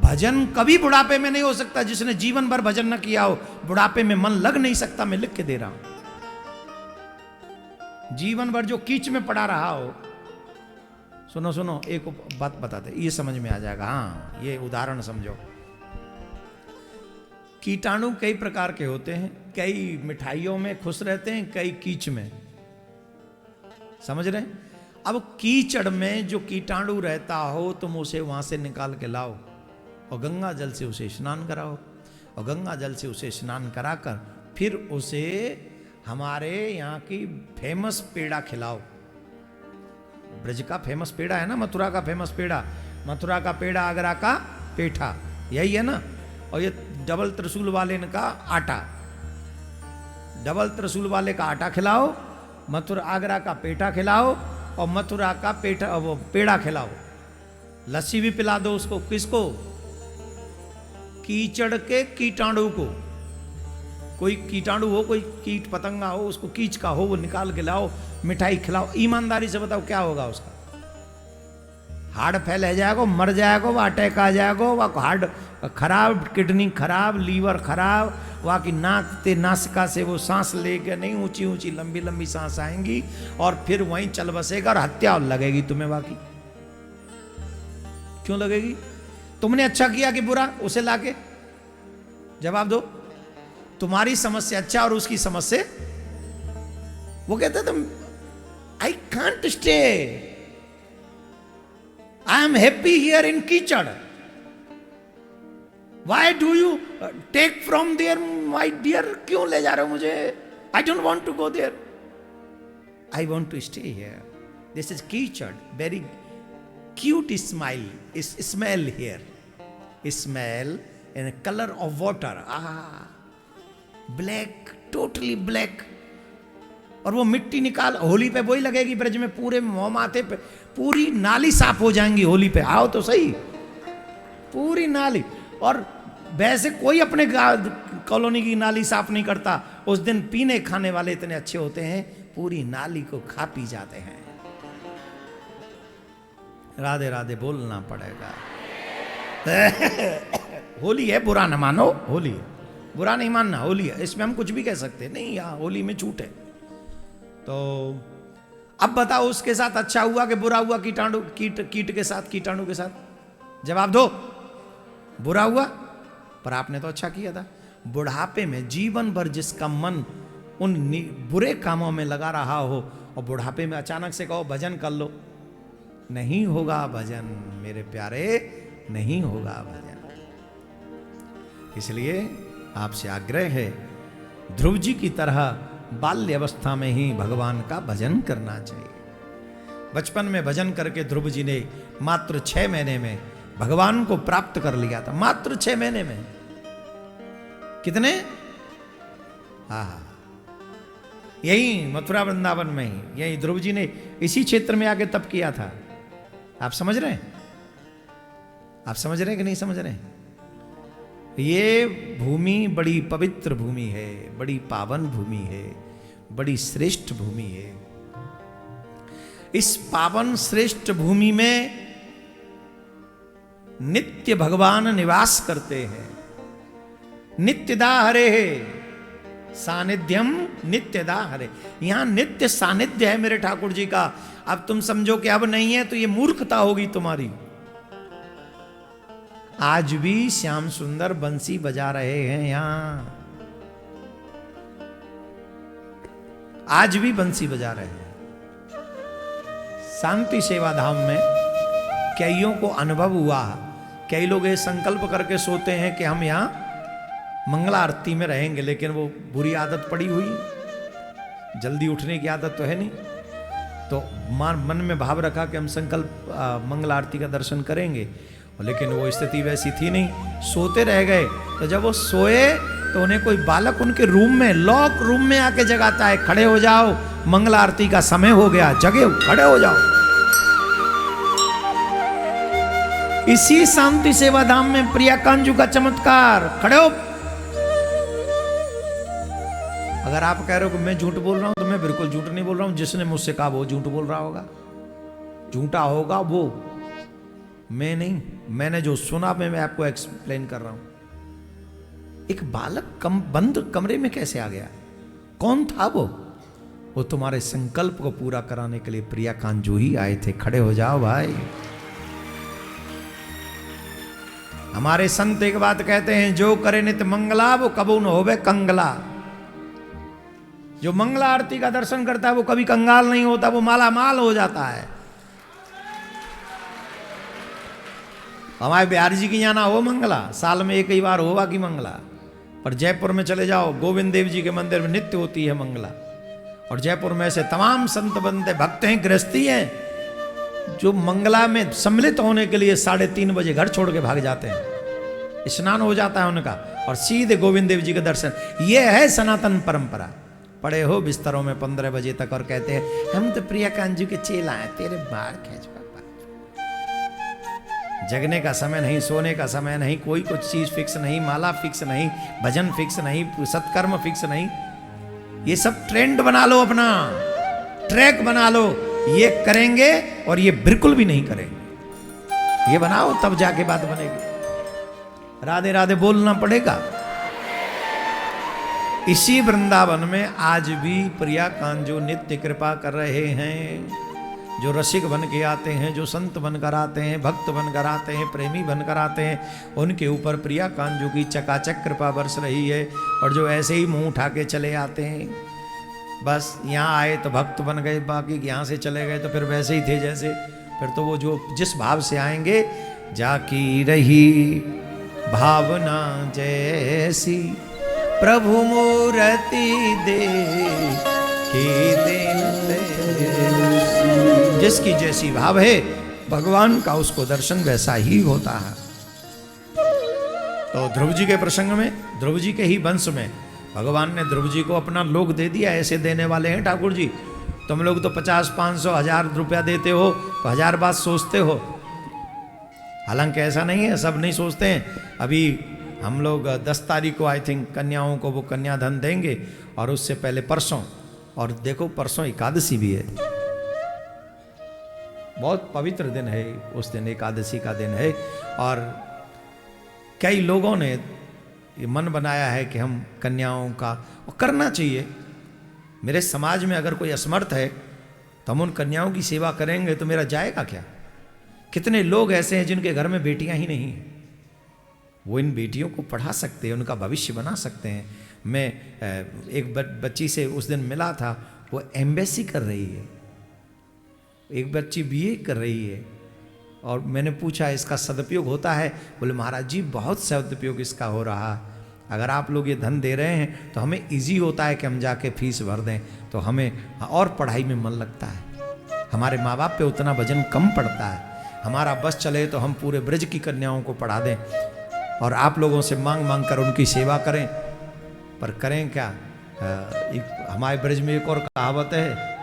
भजन कभी बुढ़ापे में नहीं हो सकता। जिसने जीवन भर भजन न किया हो, बुढ़ापे में मन लग नहीं सकता। मैं लिख के दे रहा हूं, जीवन भर जो कीच में पड़ा रहा हो। सुनो सुनो, एक बात बताते, ये समझ में आ जाएगा। हाँ, ये उदाहरण समझो। कीटाणु कई प्रकार के होते हैं, कई मिठाइयों में खुश रहते हैं, कई कीच में। समझ रहे हैं? अब कीचड़ में जो कीटाणु रहता हो, तुम उसे वहां से निकाल के लाओ और गंगा जल से उसे स्नान कराओ, और गंगा जल से उसे स्नान कराकर फिर उसे हमारे यहाँ की फेमस पेड़ा खिलाओ। ब्रज का फेमस पेड़ा है ना, मथुरा का फेमस पेड़ा। मथुरा का पेड़ा, आगरा का पेठा, यही है ना। और ये डबल त्रिशूल वाले का आटा, डबल त्रिशूल वाले का आटा खिलाओ, मथुरा आगरा का पेठा खिलाओ, और मथुरा का पेठा वो पेड़ा खिलाओ। लस्सी भी पिला दो उसको। किसको? कीचड़ के कीटाणु को। कोई कीटाणु हो, कोई कीट पतंगा हो, उसको कीच का हो, वो निकाल के लाओ, मिठाई खिलाओ। ईमानदारी से बताओ क्या होगा उसका? हार्ट फेल हो जाएगा, मर जाएगा, वह अटैक आ जाएगा, वह हार्ट खराब, किडनी खराब, लीवर खराब, वहाँ की नाक ते नासिका से वो सांस लेके नहीं, ऊंची ऊंची लंबी लंबी सांस आएंगी, और फिर वहीं चल बसेगा और हत्या लगेगी तुम्हें। बाकी क्यों लगेगी? तुमने अच्छा किया कि बुरा? उसे लाके जवाब दो। तुम्हारी समस्या अच्छा और उसकी समस्या, वो कहते तुम I can't stay, I am happy here in कीचड़, why do you take from there my dear? क्यों ले जा रहे हो मुझे? I don't want to go there, I want to stay here. This is कीचड़, very cute smile, smell here, smell in colour of water, black, totally black. और वो मिट्टी निकाल, होली पे वही लगेगी ब्रज में, पूरे मुंह माथे पे पूरी नाली साफ हो जाएंगी होली पे। आओ तो सही, पूरी नाली। और वैसे कोई अपने कॉलोनी की नाली साफ नहीं करता। उस दिन पीने खाने वाले इतने अच्छे होते हैं, पूरी नाली को खा पी जाते हैं। राधे राधे बोलना पड़ेगा। होली है, बुरा न मानो, होली है, बुरा नहीं मानना, होली है, इसमें हम कुछ भी कह सकते नहीं। यहाँ होली में छूट है। तो अब बताओ, उसके साथ अच्छा हुआ कि बुरा हुआ? कीटाणु, कीट के साथ, कीटाणु के साथ? जवाब दो। बुरा हुआ, पर आपने तो अच्छा किया था। बुढ़ापे में जीवन भर जिसका मन उन बुरे कामों में लगा रहा हो, और बुढ़ापे में अचानक से कहो भजन कर लो, नहीं होगा भजन मेरे प्यारे, नहीं होगा भजन। इसलिए आपसे आग्रह है, ध्रुव जी की तरह बाल्य अवस्था में ही भगवान का भजन करना चाहिए। बचपन में भजन करके ध्रुव जी ने मात्र 6 महीने में भगवान को प्राप्त कर लिया था। मात्र 6 महीने में। कितने? यही मथुरा वृंदावन में ही, यही ध्रुव जी ने इसी क्षेत्र में आके तप किया था। आप समझ रहे हैं? आप समझ रहे हैं कि नहीं समझ रहे हैं? ये भूमि बड़ी पवित्र भूमि है, बड़ी पावन भूमि है, बड़ी श्रेष्ठ भूमि है। इस पावन श्रेष्ठ भूमि में नित्य भगवान निवास करते हैं। नित्यदा हरे है सानिध्यम, नित्यदा हरे। यहां नित्य सानिध्य है मेरे ठाकुर जी का। अब तुम समझो कि अब नहीं है तो ये मूर्खता होगी तुम्हारी। आज भी श्याम सुंदर बंसी बजा रहे हैं यहां, आज भी बंसी बजा रहे हैं। शांति सेवा धाम में कईयों को अनुभव हुआ। कई लोग ये संकल्प करके सोते हैं कि हम यहां मंगला आरती में रहेंगे, लेकिन वो बुरी आदत पड़ी हुई, जल्दी उठने की आदत तो है नहीं। तो मन में भाव रखा कि हम संकल्प मंगला आरती का दर्शन करेंगे, लेकिन वो स्थिति वैसी थी नहीं, सोते रह गए। तो जब वो सोए तो उन्हें कोई बालक उनके रूम में, लॉक रूम में आके जगाता है, खड़े हो जाओ, मंगला आरती का समय हो गया, जगे खड़े हो जाओ। इसी शांति सेवा धाम में प्रिया कांजू का चमत्कार, खड़े हो। अगर आप कह रहे हो कि मैं झूठ बोल रहा हूं, तो मैं बिल्कुल झूठ नहीं बोल रहा हूं। जिसने मुझसे कहा वो झूठ बोल रहा होगा, झूठा होगा वो। मैं नहीं, मैंने जो सुना मैं आपको एक्सप्लेन कर रहा हूं। एक बालक बंद कमरे में कैसे आ गया? कौन था वो तुम्हारे संकल्प को पूरा कराने के लिए प्रिया कांजू ही आए थे। खड़े हो जाओ भाई। हमारे संत एक बात कहते हैं, जो करे नित मंगला वो कबू न होवे कंगला। जो मंगला आरती का दर्शन करता है वो कभी कंगाल नहीं होता, वो माला माल हो जाता है। हमारे बिहारी जी की यहाँ ना हो मंगला, साल में एक ही बार होगा कि मंगला। पर जयपुर में चले जाओ, गोविंद देव जी के मंदिर में नित्य होती है मंगला। और जयपुर में से तमाम संत बंदे भक्त हैं, गृहस्थी हैं, जो मंगला में सम्मिलित होने के लिए 3:30 बजे घर छोड़ के भाग जाते हैं। स्नान हो जाता है उनका और सीधे गोविंद देव जी के दर्शन। ये है सनातन परंपरा। पड़े हो बिस्तरों में 15 बजे तक और कहते हैं हम तो प्रिया कांजू के चेला हैं, तेरे बाल खींच। जगने का समय नहीं, सोने का समय नहीं, कोई कुछ चीज फिक्स नहीं, माला फिक्स नहीं, भजन फिक्स नहीं, सत्कर्म फिक्स नहीं। ये सब ट्रेंड बना लो, अपना ट्रैक बना लो। ये करेंगे और ये बिल्कुल भी नहीं करेंगे। ये बनाओ तब जाके बात बनेगी। राधे राधे बोलना पड़ेगा। इसी वृंदावन में आज भी प्रिया कांजू नित्य कृपा कर रहे हैं। जो रसिक बन के आते हैं, जो संत बनकर आते हैं, भक्त बनकर आते हैं, प्रेमी बनकर आते हैं, उनके ऊपर प्रिया कांजू की चकाचक कृपा बरस रही है। और जो ऐसे ही मुंह उठा के चले आते हैं, बस यहाँ आए तो भक्त बन गए, बाकी यहाँ से चले गए तो फिर वैसे ही थे जैसे। फिर तो वो जो जिस भाव से आएंगे, जाकी रही भावना जैसी प्रभु मूर्ति दे जिसकी जैसी भाव है भगवान का, उसको दर्शन वैसा ही होता है। तो ध्रुव जी के प्रसंग में, ध्रुव जी के ही वंश में भगवान ने ध्रुव जी को अपना लोक दे दिया। ऐसे देने वाले हैं ठाकुर जी। तुम लोग तो 50, 500, 1000 रुपया देते हो तो 1000 बात सोचते हो। हालांकि ऐसा नहीं है, सब नहीं सोचते हैं। अभी हम लोग 10 तारीख को आई थिंक कन्याओं को वो कन्याधन देंगे, और उससे पहले परसों, और देखो परसों एकादशी भी है। बहुत पवित्र दिन है उस दिन, एकादशी का दिन है। और कई लोगों ने ये मन बनाया है कि हम कन्याओं का, और करना चाहिए। मेरे समाज में अगर कोई असमर्थ है तो हम उन कन्याओं की सेवा करेंगे तो मेरा जाएगा क्या? कितने लोग ऐसे हैं जिनके घर में बेटियां ही नहीं हैं, वो इन बेटियों को पढ़ा सकते हैं, उनका भविष्य बना सकते हैं। मैं एक बच्ची से उस दिन मिला था, वो एम्बेसी कर रही है, एक बच्ची बीए कर रही है। और मैंने पूछा इसका सदुपयोग होता है? बोले महाराज जी बहुत सदुपयोग इसका हो रहा। अगर आप लोग ये धन दे रहे हैं तो हमें इजी होता है कि हम जाके फीस भर दें, तो हमें और पढ़ाई में मन लगता है। हमारे माँ बाप पे उतना वजन कम पड़ता है। हमारा बस चले तो हम पूरे ब्रज की कन्याओं को पढ़ा दें, और आप लोगों से मांग मांग कर उनकी सेवा करें। पर करें क्या? हमारे ब्रज में एक और कहावत है,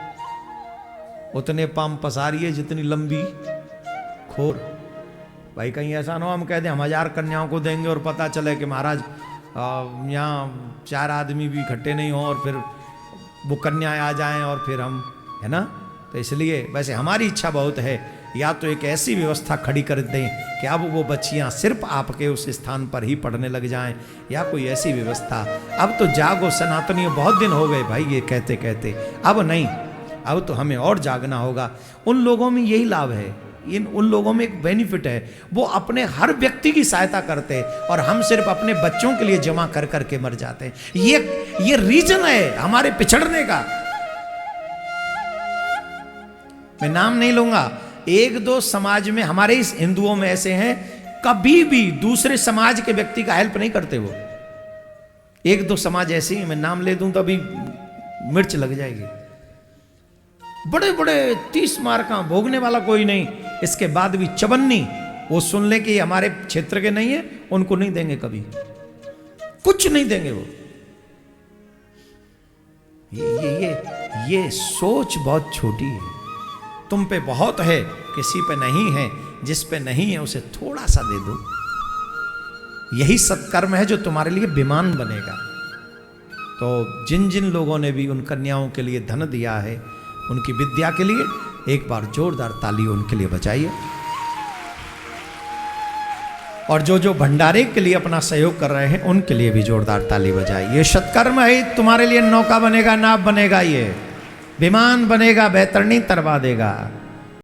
उतने पाम पसारिए जितनी लंबी खोर। भाई कहीं ऐसा ना हो हम कह दें हम 1000 कन्याओं को देंगे और पता चले कि महाराज यहाँ 4 आदमी भी इकट्ठे नहीं हो, और फिर वो कन्याएं आ जाएं और फिर हम, है ना। तो इसलिए वैसे हमारी इच्छा बहुत है, या तो एक ऐसी व्यवस्था खड़ी कर दें कि अब वो बच्चियां सिर्फ आपके उस स्थान पर ही पढ़ने लग जाएं, या कोई ऐसी व्यवस्था। अब तो जागो सनातनी, बहुत दिन हो गए भाई ये कहते कहते, अब नहीं, अब तो हमें और जागना होगा। उन लोगों में यही लाभ है, उन लोगों में एक बेनिफिट है, वो अपने हर व्यक्ति की सहायता करते हैं, और हम सिर्फ अपने बच्चों के लिए जमा कर करके मर जाते हैं। ये रीजन है हमारे पिछड़ने का। मैं नाम नहीं लूंगा, 1-2 समाज में हमारे इस हिंदुओं में ऐसे हैं, कभी भी दूसरे समाज के व्यक्ति का हेल्प नहीं करते। वो 1-2 समाज ऐसे ही, मैं नाम ले दूं तो अभी मिर्च लग जाएगी। बड़े बड़े 30 मार का भोगने वाला कोई नहीं, इसके बाद भी चवन्नी, वो सुन ले कि हमारे क्षेत्र के नहीं है, उनको नहीं देंगे, कभी कुछ नहीं देंगे वो। ये सोच बहुत छोटी है। तुम पे बहुत है, किसी पे नहीं है, जिस पे नहीं है उसे थोड़ा सा दे दो। यही सत्कर्म है जो तुम्हारे लिए विमान बनेगा। तो जिन जिन लोगों ने भी उन कन्याओं के लिए धन दिया है, उनकी विद्या के लिए एक बार जोरदार ताली उनके लिए बजाइए। और जो जो भंडारे के लिए अपना सहयोग कर रहे हैं उनके लिए भी जोरदार ताली बजाइए। ये सत्कर्म है, तुम्हारे लिए नौका बनेगा, नाव बनेगा, ये विमान बनेगा, बैतरणी तरवा देगा।